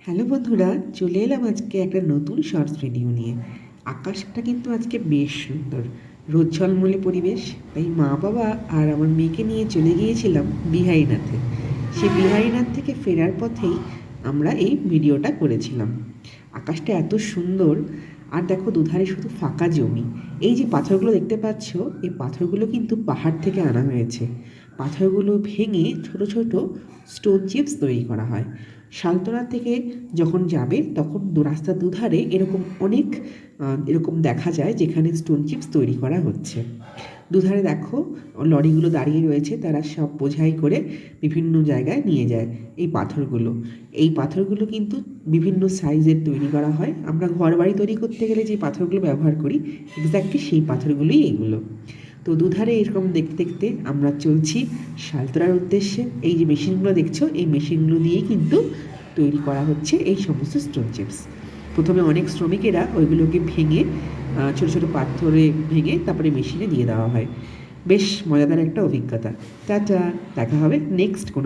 Hello বন্ধুরা, চলে এলাম আজকে একটা নতুন শর্টস ভিডিও নিয়ে। আকাশটা কিন্তু আজকে বেশ সুন্দর, রোদ ঝলমলে পরিবেশ। তাই মা বাবা আর আমার মেয়েকে নিয়ে চলে গিয়েছিলাম বিহারীনাথে। সেই বিহারীনাথ থেকে ফেরার পথেই আমরা এই ভিডিওটা করেছিলাম। আকাশটা এত সুন্দর, আর দেখো দুধারে শুধু ফাঁকা জমি। এই যে পাথরগুলো দেখতে পাচ্ছ, এই পাথরগুলো কিন্তু পাহাড় থেকে আনা হয়েছে। পাথরগুলো ভেঙে ছোট ছোট স্টোন চিপস তৈরি করা হয়। শালতোরা থেকে যখন যাবে তখন রাস্তার দুধারে এরকম অনেক এরকম দেখা যায় যেখানে স্টোন চিপস তৈরি করা হচ্ছে। দুধারে দেখো লরিগুলো দাঁড়িয়ে রয়েছে, তারা সব বোঝাই করে বিভিন্ন জায়গায় নিয়ে যায় এই পাথরগুলো। এই পাথরগুলো কিন্তু বিভিন্ন সাইজের তৈরি করা হয়। আমরা ঘর বাড়ি তৈরি করতে গেলে যে পাথরগুলো ব্যবহার করি, এক্স্যাক্টলি সেই পাথরগুলোই এইগুলো। তো দুধারে এরকম দেখতে দেখতে আমরা চলছি শালতোরার উদ্দেশ্যে। এই যে মেশিনগুলো দেখছো, এই মেশিনগুলো দিয়েই কিন্তু তৈরি করা হচ্ছে এই সমস্ত স্টোন চিপস। প্রথমে অনেক শ্রমিকেরা ওইগুলোকে ভেঙে ছোটো ছোটো পাথরে ভেঙে তারপরে মেশিনে দিয়ে দেওয়া হয়। বেশ মজাদার একটা অভিজ্ঞতা। টাটা, দেখা হবে নেক্সট কোনো